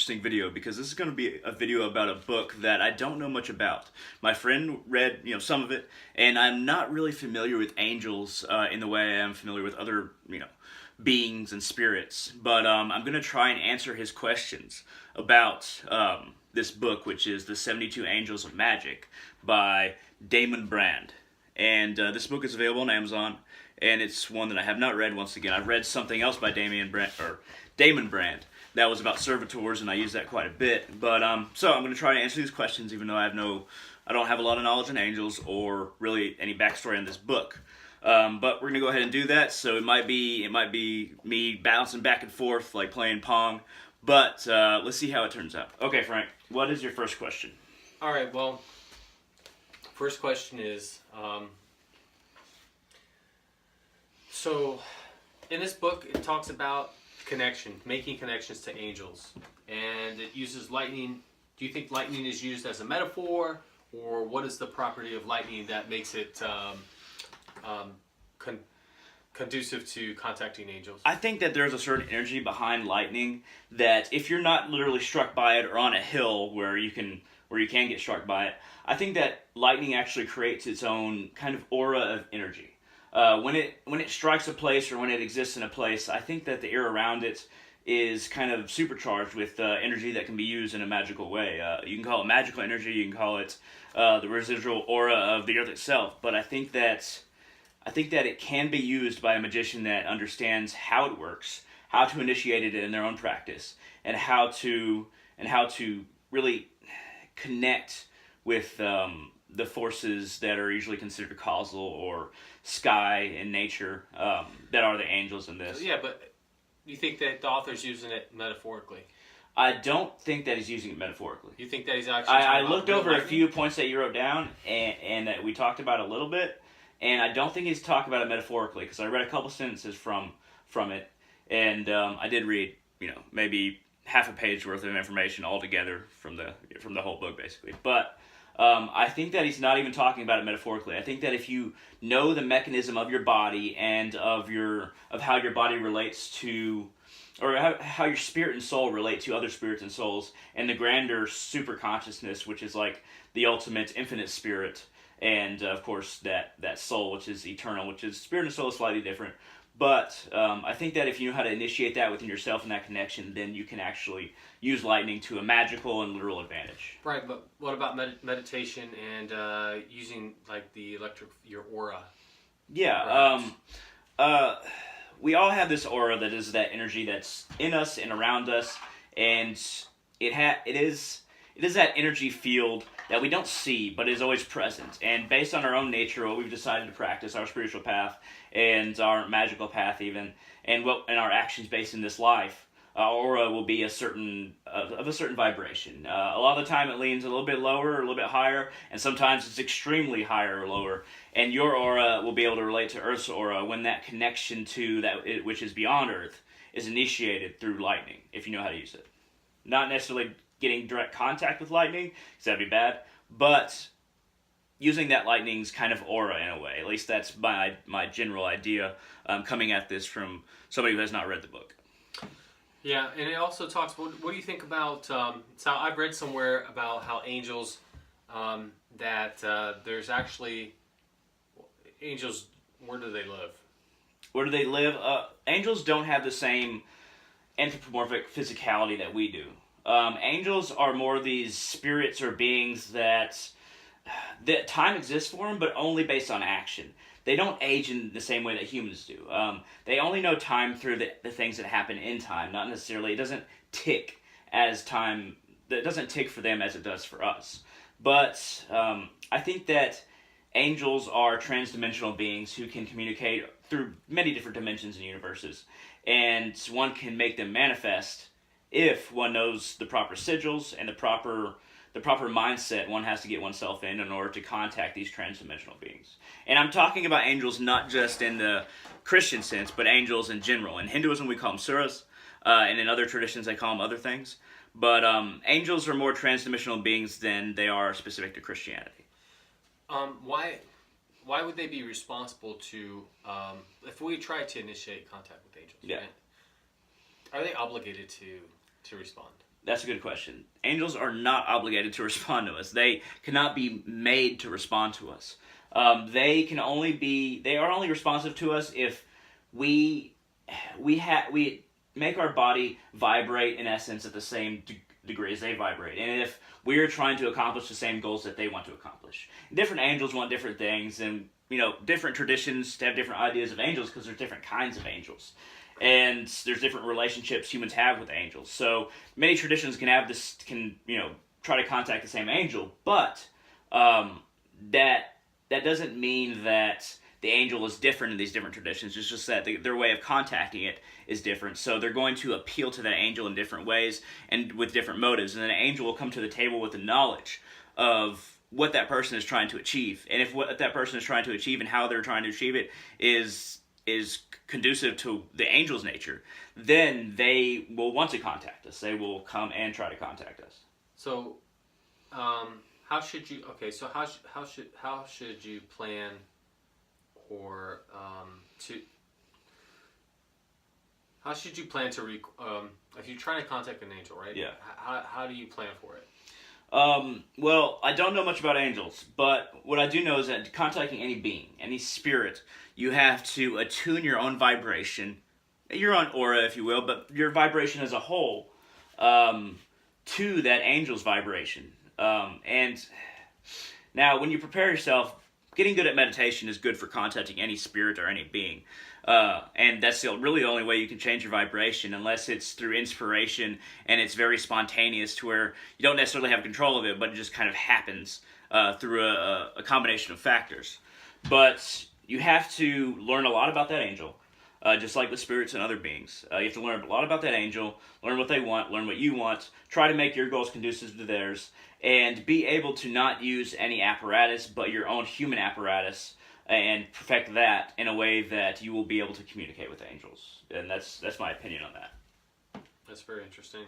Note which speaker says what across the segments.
Speaker 1: interesting video because this is going to be a video about a book that I don't know much about. My friend read, some of it, and I'm not really familiar with angels in the way I am familiar with other, beings and spirits. But I'm going to try and answer his questions about this book, which is The 72 Angels of Magick by Damon Brand. And this book is available on Amazon, and it's one that I have not read. Once again, I've read something else by Damon Brand that was about servitors, and I use that quite a bit. But so I'm going to try to answer these questions, even though I don't have a lot of knowledge on angels or really any backstory on this book. But we're going to go ahead and do that. So it might be me bouncing back and forth like playing Pong. But let's see how it turns out. Okay, Frank, what is your first question?
Speaker 2: All right. Well, first question is, so in this book it talks about making connections to angels, and it uses lightning. Do you think lightning is used as a metaphor, or what is the property of lightning that makes it conducive to contacting angels?
Speaker 1: I think that there's a certain energy behind lightning that if you're not literally struck by it or on a hill where you can get struck by it, I think that lightning actually creates its own kind of aura of energy. When it strikes a place or when it exists in a place, I think that the air around it is kind of supercharged with energy that can be used in a magical way. You can call it magical energy, you can call it the residual aura of the earth itself, but I think that it can be used by a magician that understands how it works, how to initiate it in their own practice, and how to really connect with the forces that are usually considered causal or sky in nature that are the angels in this.
Speaker 2: Yeah, but you think that the author's using it metaphorically?
Speaker 1: I don't think that he's using it metaphorically.
Speaker 2: You think that he's actually...
Speaker 1: I looked over a few points that you wrote down and that we talked about a little bit, and I don't think he's talking about it metaphorically, because I read a couple sentences from it, and I did read, maybe half a page worth of information altogether from the whole book, basically. But I think that he's not even talking about it metaphorically. I think that if you know the mechanism of your body and of how your body relates to, or how your spirit and soul relate to other spirits and souls, and the grander super consciousness, which is like the ultimate infinite spirit, and of course that soul, which is eternal, which is spirit and soul is slightly different. But I think that if you know how to initiate that within yourself and that connection, then you can actually use lightning to a magical and literal advantage.
Speaker 2: Right, but what about meditation and using like your aura?
Speaker 1: Yeah, right. We all have this aura that is that energy that's in us and around us, and it is that energy field that we don't see, but is always present. And based on our own nature, what we've decided to practice, our spiritual path and our magical path even, and our actions based in this life, our aura will be of a certain vibration. A lot of the time it leans a little bit lower or a little bit higher, and sometimes it's extremely higher or lower. And your aura will be able to relate to Earth's aura when that connection to that which is beyond Earth is initiated through lightning, if you know how to use it. Not necessarily getting direct contact with lightning, because that'd be bad, but using that lightning's kind of aura in a way. At least that's my general idea, coming at this from somebody who has not read the book.
Speaker 2: Yeah, and it also talks, what do you think about, so I've read somewhere about how angels, there's actually, angels, where do they live?
Speaker 1: Where do they live? Angels don't have the same anthropomorphic physicality that we do. Angels are more these spirits or beings that time exists for them, but only based on action. They don't age in the same way that humans do. They only know time through the things that happen in time, not necessarily, it doesn't tick as time, it doesn't tick for them as it does for us. But I think that angels are trans-dimensional beings who can communicate through many different dimensions and universes, and one can make them manifest if one knows the proper sigils and the proper mindset one has to get oneself in order to contact these trans-dimensional beings. And I'm talking about angels not just in the Christian sense, but angels in general. In Hinduism, we call them suras, and in other traditions, they call them other things. But angels are more trans-dimensional beings than they are specific to Christianity.
Speaker 2: Why would they be responsible to, if we try to initiate contact with angels,
Speaker 1: yeah.
Speaker 2: right? Are they obligated to respond?
Speaker 1: That's a good question. Angels are not obligated to respond to us. They cannot be made to respond to us. They are only responsive to us if we make our body vibrate, in essence, at the same degree as they vibrate, and if we're trying to accomplish the same goals that they want to accomplish. Different angels want different things, and different traditions have different ideas of angels because there's different kinds of angels, and there's different relationships humans have with angels. So many traditions can try to contact the same angel, but that doesn't mean that the angel is different in these different traditions. It's just that their way of contacting it is different. So they're going to appeal to that angel in different ways and with different motives. And then an angel will come to the table with the knowledge of what that person is trying to achieve. And if what that person is trying to achieve and how they're trying to achieve it is conducive to the angel's nature, then they will want to contact us. They will come and try to contact us.
Speaker 2: So, how should you plan or how should you plan to if you're trying to contact an angel, right?
Speaker 1: Yeah.
Speaker 2: How do you plan for it?
Speaker 1: Well, I don't know much about angels, but what I do know is that contacting any being, any spirit, you have to attune your own vibration, your own aura, if you will, but your vibration as a whole, to that angel's vibration. And now, when you prepare yourself, getting good at meditation is good for contacting any spirit or any being. And that's really the only way you can change your vibration, unless it's through inspiration and it's very spontaneous to where you don't necessarily have control of it, but it just kind of happens through a combination of factors. But you have to learn a lot about that angel, just like the spirits and other beings. You have to learn a lot about that angel, learn what they want, learn what you want, try to make your goals conducive to theirs, and be able to not use any apparatus but your own human apparatus, and perfect that in a way that you will be able to communicate with angels. And that's my opinion on that.
Speaker 2: That's very interesting.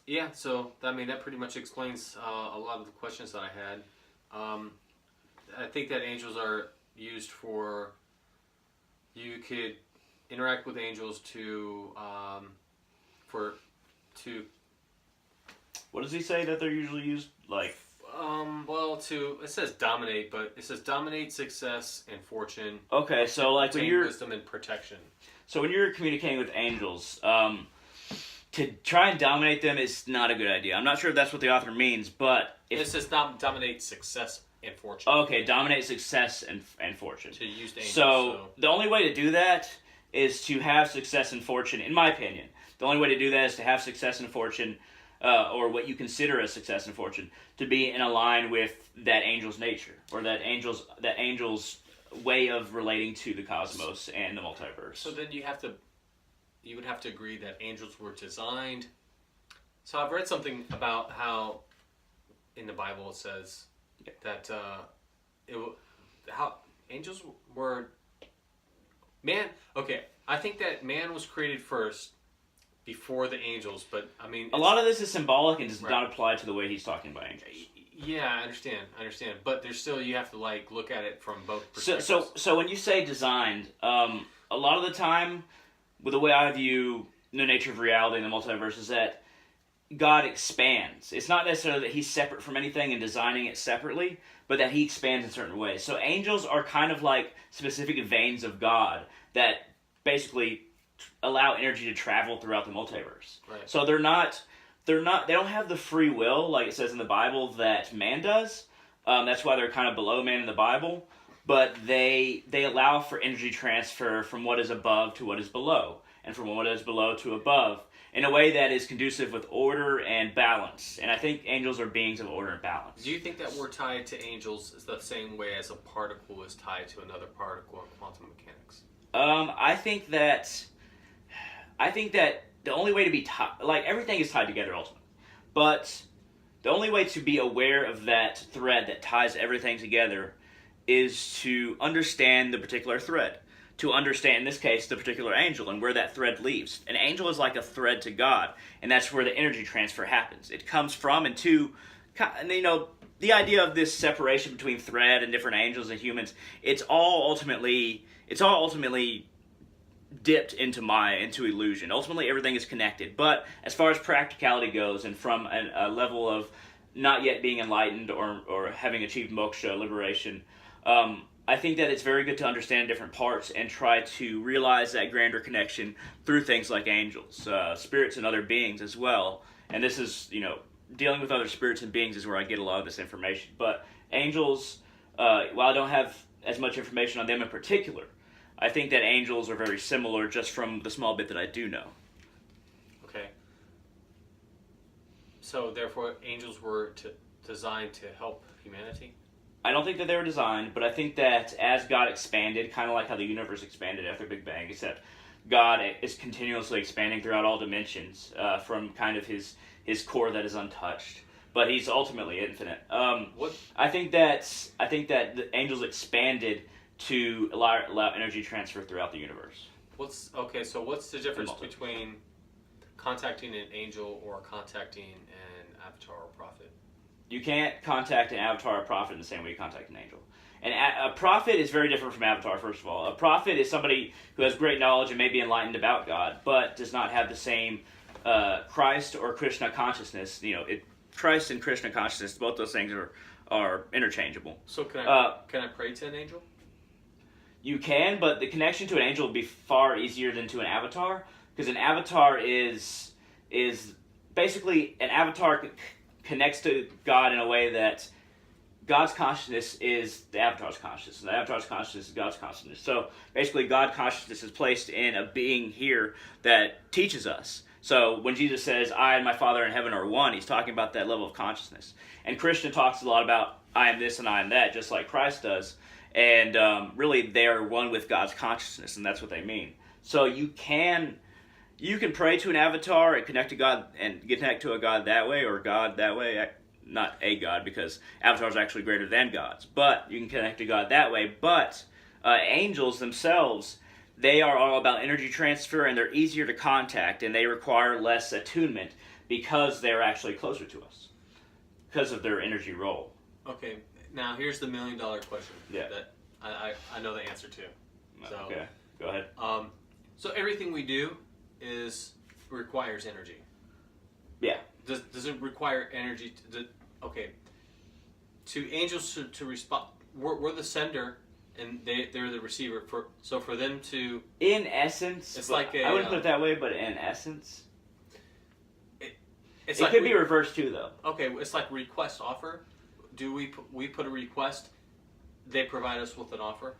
Speaker 2: Yeah, so that pretty much explains a lot of the questions that I had. I think that angels are used for, you could interact with angels to
Speaker 1: What does he say that they're usually used? Like,
Speaker 2: it says dominate, but it says dominate, success, and fortune.
Speaker 1: Okay, so like when you're
Speaker 2: wisdom and protection.
Speaker 1: So when you're communicating with angels, to try and dominate them is not a good idea. I'm not sure if that's what the author means, but
Speaker 2: It says dominate, success, and fortune.
Speaker 1: Okay, dominate success and fortune.
Speaker 2: To use angels.
Speaker 1: So the only way to do that is to have success and fortune, in my opinion. The only way to do that is to have success and fortune, or what you consider as success and fortune, to be in line with that angel's nature, or that angel's way of relating to the cosmos and the multiverse.
Speaker 2: So then you would have to agree that angels were designed. So I've read something about how in the Bible it says that how angels were man. Okay, I think that man was created first before the angels, but I mean
Speaker 1: a lot of this is symbolic and does not apply to the way he's talking about angels.
Speaker 2: Yeah, I understand, but there's still, you have to look at it from both perspectives.
Speaker 1: So when you say designed, a lot of the time, with the way I view the nature of reality and the multiverse, is that God expands. It's not necessarily that he's separate from anything and designing it separately, but that he expands in certain ways. So angels are kind of like specific veins of God that basically allow energy to travel throughout the multiverse.
Speaker 2: Right.
Speaker 1: So they don't have the free will, like it says in the Bible, that man does. That's why they're kind of below man in the Bible. But they allow for energy transfer from what is above to what is below, and from what is below to above, in a way that is conducive with order and balance. And I think angels are beings of order and balance.
Speaker 2: Do you think that we're tied to angels is the same way as a particle is tied to another particle in quantum mechanics?
Speaker 1: I think that the only way to be tied, like everything is tied together ultimately, but the only way to be aware of that thread that ties everything together is to understand the particular thread. To understand, in this case, the particular angel and where that thread leaves. An angel is like a thread to God, and that's where the energy transfer happens. It comes from and to, the idea of this separation between thread and different angels and humans, it's all ultimately dipped into illusion. Ultimately, everything is connected. But as far as practicality goes, and from a level of not yet being enlightened or having achieved moksha, liberation, I think that it's very good to understand different parts and try to realize that grander connection through things like angels, spirits, and other beings as well. And this is, dealing with other spirits and beings is where I get a lot of this information. But angels, while I don't have as much information on them in particular, I think that angels are very similar just from the small bit that I do know.
Speaker 2: Okay. So therefore, angels were designed to help humanity?
Speaker 1: I don't think that they were designed, but I think that as God expanded, kind of like how the universe expanded after Big Bang, except God is continuously expanding throughout all dimensions from kind of his core that is untouched. But he's ultimately infinite. I think that the angels expanded to allow energy transfer throughout the universe.
Speaker 2: So what's the difference between contacting an angel or contacting an avatar or prophet?
Speaker 1: You can't contact an avatar or prophet in the same way you contact an angel. And a prophet is very different from avatar, first of all. A prophet is somebody who has great knowledge and may be enlightened about God, but does not have the same Christ or Krishna consciousness. Christ and Krishna consciousness, both those things are interchangeable.
Speaker 2: So can I pray to an angel?
Speaker 1: You can, but the connection to an angel would be far easier than to an avatar, because an avatar is basically an avatar connects to God in a way that God's consciousness is the avatar's consciousness, and the avatar's consciousness is God's consciousness. So basically, God consciousness is placed in a being here that teaches us. So when Jesus says, "I and my Father in heaven are one," he's talking about that level of consciousness. And Krishna talks a lot about, "I am this and I am that," just like Christ does. And really, they are one with God's consciousness, and that's what they mean. So you can pray to an avatar and connect to God and connect to a God that way, or God that way. Not a God, because avatars are actually greater than gods. But you can connect to God that way. But angels themselves, they are all about energy transfer, and they're easier to contact, and they require less attunement because they're actually closer to us because of their energy role.
Speaker 2: Okay, now here's the $1 million question that I know the answer to. So,
Speaker 1: okay, go ahead.
Speaker 2: So everything we do requires energy.
Speaker 1: Yeah.
Speaker 2: Does it require energy to angels to respond? We're the sender, and they're the receiver. For them to,
Speaker 1: in essence,
Speaker 2: it's like
Speaker 1: I wouldn't put it that way, but in essence,
Speaker 2: it
Speaker 1: could be reversed too, though.
Speaker 2: Okay, it's like request offer. Do we put a request? They provide us with an offer.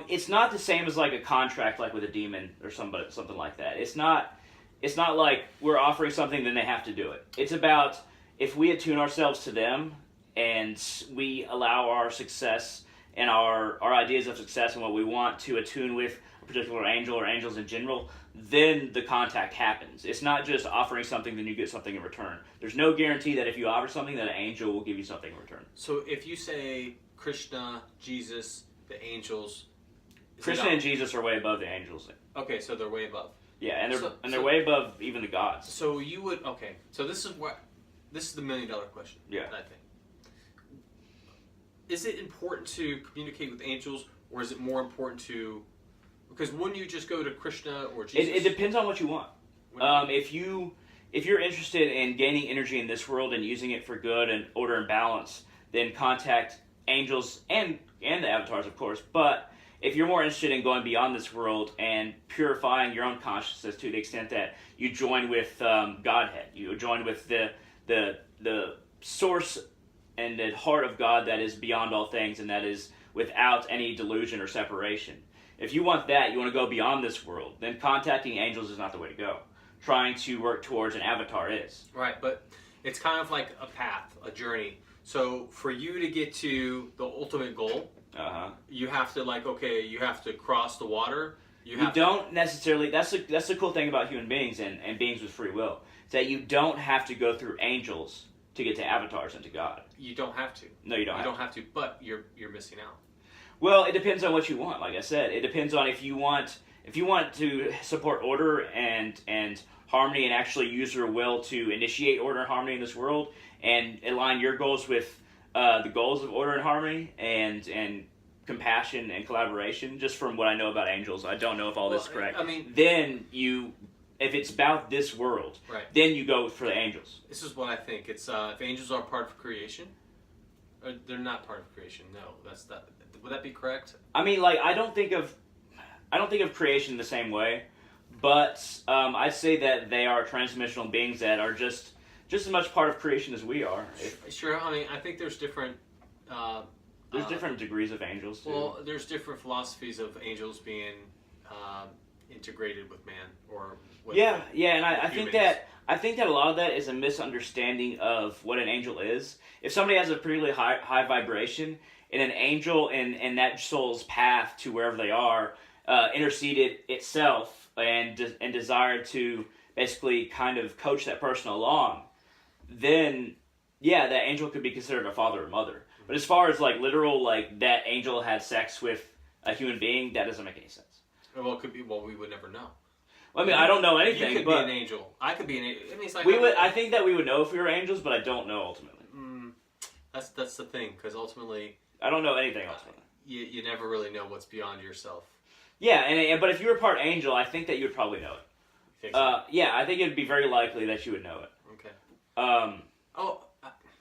Speaker 1: It's not the same as like a contract, like with a demon or something like that. It's not like we're offering something, then they have to do it. It's about if we attune ourselves to them and we allow our success and our ideas of success and what we want to attune with a particular angel or angels in general, then the contact happens. It's not just offering something, then you get something in return. There's no guarantee that if you offer something, that an angel will give you something in return.
Speaker 2: So if you say Krishna, Jesus, the angels...
Speaker 1: Krishna and Jesus are way above the angels.
Speaker 2: Okay, so they're way above.
Speaker 1: Yeah, and they're way above even the gods.
Speaker 2: So you would... Okay, so this is the $1 million question.
Speaker 1: Yeah.
Speaker 2: I think. Is it important to communicate with angels, or is it more important to... Because wouldn't you just go to Krishna or Jesus?
Speaker 1: It depends on what you want. If you're interested in gaining energy in this world and using it for good and order and balance, then contact angels and the avatars, of course. But if you're more interested in going beyond this world and purifying your own consciousness to the extent that you join with Godhead, you join with the source and the heart of God that is beyond all things and that is without any delusion or separation. If you want that, you want to go beyond this world, then contacting angels is not the way to go. Trying to work towards an avatar is.
Speaker 2: Right, but it's kind of like a path, a journey. So for you to get to the ultimate goal, you have to you have to cross the water. You don't
Speaker 1: necessarily. That's the cool thing about human beings and beings with free will. Is that you don't have to go through angels to get to avatars and to God.
Speaker 2: You don't have to.
Speaker 1: No, you don't.
Speaker 2: You don't have to, but you're missing out.
Speaker 1: Well, it depends on what you want. Like I said, it depends on if you want to support order and harmony and actually use your will to initiate order and harmony in this world and align your goals with the goals of order and harmony and compassion and collaboration, just from what I know about angels. I don't know if all this is correct.
Speaker 2: I mean,
Speaker 1: then if it's about this world,
Speaker 2: right,
Speaker 1: then you go for the angels.
Speaker 2: This is what I think. It's if angels are part of creation, or they're not part of creation. No, that's not. Would that be correct?
Speaker 1: I mean, like I don't think of creation the same way, but I'd say that they are transdimensional beings that are just as much part of creation as we are.
Speaker 2: Sure. I mean, I think there's different.
Speaker 1: There's different degrees of angels, too.
Speaker 2: Well, there's different philosophies of angels being integrated with man, or with
Speaker 1: and I
Speaker 2: humans.
Speaker 1: think that a lot of that is a misunderstanding of what an angel is. If somebody has a particularly high vibration, and an angel in that soul's path to wherever they are interceded itself and desired to basically kind of coach that person along, then that angel could be considered a father or mother. But as far as like literal, like that angel had sex with a human being, that doesn't make any sense.
Speaker 2: Well, it could be. Well, we would never know.
Speaker 1: Well, I mean, I don't know anything.
Speaker 2: You could
Speaker 1: but
Speaker 2: be an angel. I could be an angel. I mean, it's like
Speaker 1: I think that we would know if we were angels, but I don't know ultimately.
Speaker 2: That's the thing, because ultimately,
Speaker 1: I don't know anything ultimately.
Speaker 2: You never really know what's beyond yourself.
Speaker 1: Yeah, but if you were part angel, I think that you would probably know it.
Speaker 2: You think so?
Speaker 1: Yeah, I think it'd be very likely that you would know it.
Speaker 2: Okay.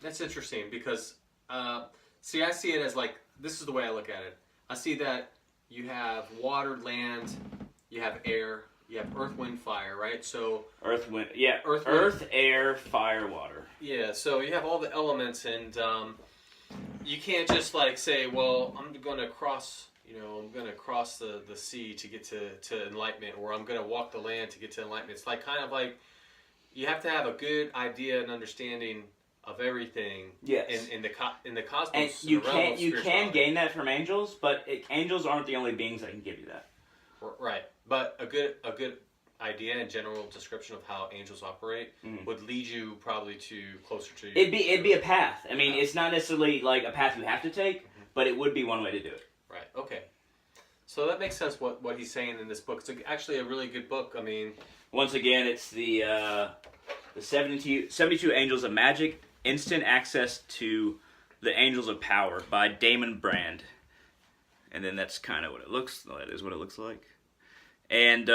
Speaker 2: That's interesting because, see, I see it as like, this is the way I look at it. I see that you have water, land, you have air, you have earth, wind, fire, right? So
Speaker 1: earth, air, fire, water.
Speaker 2: Yeah, so you have all the elements, and you can't just like say, well, I'm going to cross the sea to get to enlightenment, or I'm going to walk the land to get to enlightenment. It's like kind of like you have to have a good idea and understanding of everything.
Speaker 1: Yes.
Speaker 2: In the cosmos.
Speaker 1: And you can gain that from angels, but angels aren't the only beings that can give you that.
Speaker 2: Right, but a good idea and general description of how angels operate would lead you probably closer to.
Speaker 1: It'd be a path. I mean, it's not necessarily like a path you have to take, but it would be one way to do it.
Speaker 2: Right. Okay. So that makes sense. What he's saying in this book. It's actually a really good book. I mean,
Speaker 1: once again, it's the 72 Angels of Magick, Instant Access to the Angels of Power by Damon Brand. And then that's kind of what it looks. That is what it looks like. And do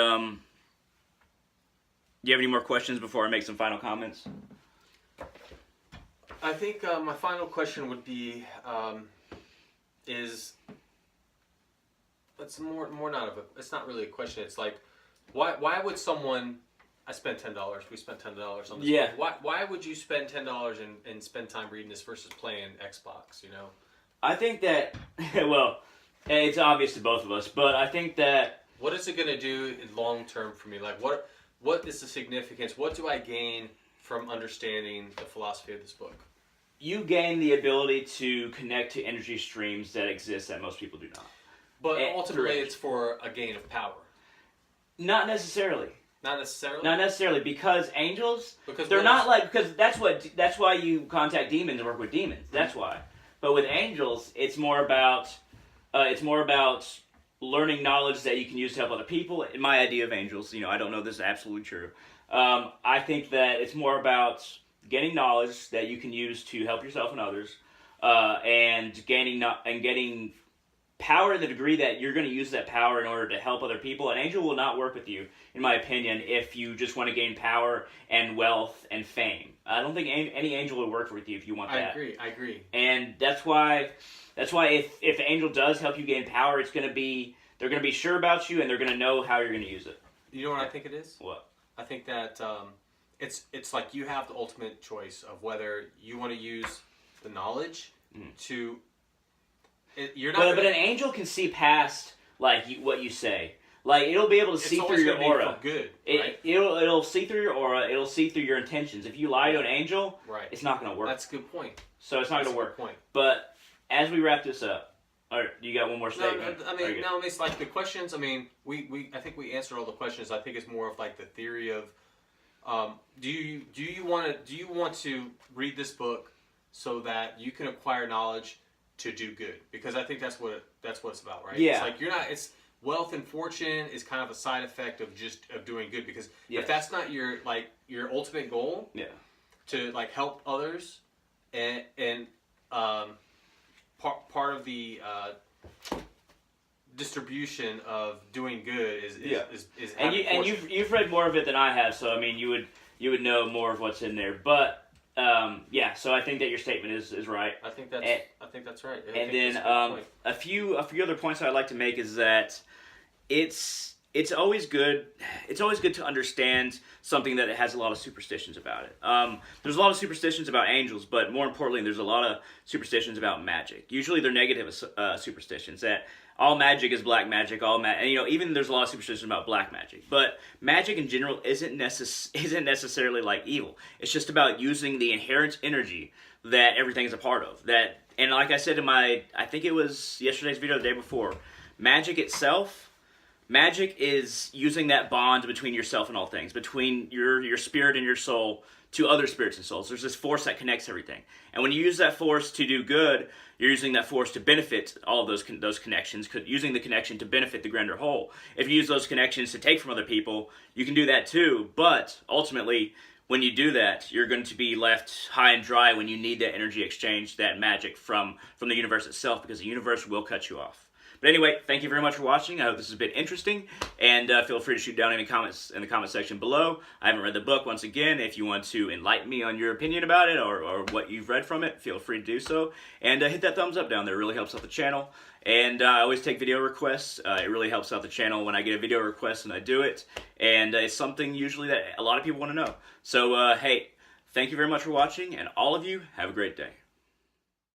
Speaker 1: you have any more questions before I make some final comments?
Speaker 2: I think my final question would be is it's more not of a. It's not really a question. It's like why would someone? I spent $10. We spent $10 on this.
Speaker 1: Yeah.
Speaker 2: Book. Why would you spend $10 and spend time reading this versus playing Xbox? You know.
Speaker 1: I think that well, it's obvious to both of us, but I think that
Speaker 2: what is it going to do long term for me? Like what is the significance? What do I gain from understanding the philosophy of this book?
Speaker 1: You gain the ability to connect to energy streams that exist that most people do not.
Speaker 2: But ultimately, it's for a gain of power.
Speaker 1: Not necessarily.
Speaker 2: Not necessarily.
Speaker 1: Not necessarily, because angels, they're not like, because that's why you contact demons and work with demons. That's why. But with angels, it's more about learning knowledge that you can use to help other people. In my idea of angels, I don't know if this is absolutely true. I think that it's more about getting knowledge that you can use to help yourself and others, and getting power to the degree that you're going to use that power in order to help other people. An angel will not work with you, in my opinion, if you just want to gain power and wealth and fame. I don't think any angel will work with you if you want that.
Speaker 2: I agree.
Speaker 1: And that's why if an angel does help you gain power, they're going to be sure about you, and they're going to know how you're going to use it.
Speaker 2: You know what I think it is?
Speaker 1: What?
Speaker 2: I think that it's like you have the ultimate choice of whether you want to use the knowledge to. You're not.
Speaker 1: But an angel can see past what you say. Like it'll be able to see through your aura.
Speaker 2: For good, right?
Speaker 1: It'll see through your aura. It'll see through your intentions. If you lie to an angel, it's not going to work.
Speaker 2: That's a good point.
Speaker 1: So it's not going to work.
Speaker 2: Point.
Speaker 1: But as we wrap this up, all right, you got one more statement?
Speaker 2: No, it's like the questions. I mean, I think we answered all the questions. I think it's more of like the theory of, do you want to read this book so that you can acquire knowledge to do good? Because I think that's what it's about, right?
Speaker 1: Yeah.
Speaker 2: It's like it's wealth and fortune is kind of a side effect of doing good, because if that's not your ultimate goal, to like help others, and part of the distribution of doing good is
Speaker 1: and you've read more of it than I have, so I mean you would know more of what's in there. But yeah, so I think that your statement is right.
Speaker 2: I think that's right.
Speaker 1: And then a few other points I'd like to make is that it's always good to understand something that has a lot of superstitions about it. There's a lot of superstitions about angels, but more importantly, there's a lot of superstitions about magic. Usually they're negative superstitions, that all magic is black magic, and even there's a lot of superstitions about black magic. But magic in general isn't necessarily like evil. It's just about using the inherent energy that everything is a part of. And like I said in I think it was yesterday's video, the day before, magic is using that bond between yourself and all things, between your spirit and your soul to other spirits and souls. There's this force that connects everything. And when you use that force to do good, you're using that force to benefit all of those connections, using the connection to benefit the grander whole. If you use those connections to take from other people, you can do that too. But ultimately, when you do that, you're going to be left high and dry when you need that energy exchange, that magic from the universe itself, because the universe will cut you off. But anyway, thank you very much for watching. I hope this has been interesting, and feel free to shoot down any comments in the comment section below. I haven't read the book. Once again, if you want to enlighten me on your opinion about it or what you've read from it, feel free to do so. And hit that thumbs up down there. It really helps out the channel. And I always take video requests. It really helps out the channel when I get a video request and I do it. And it's something usually that a lot of people want to know. So, hey, thank you very much for watching, and all of you, have a great day.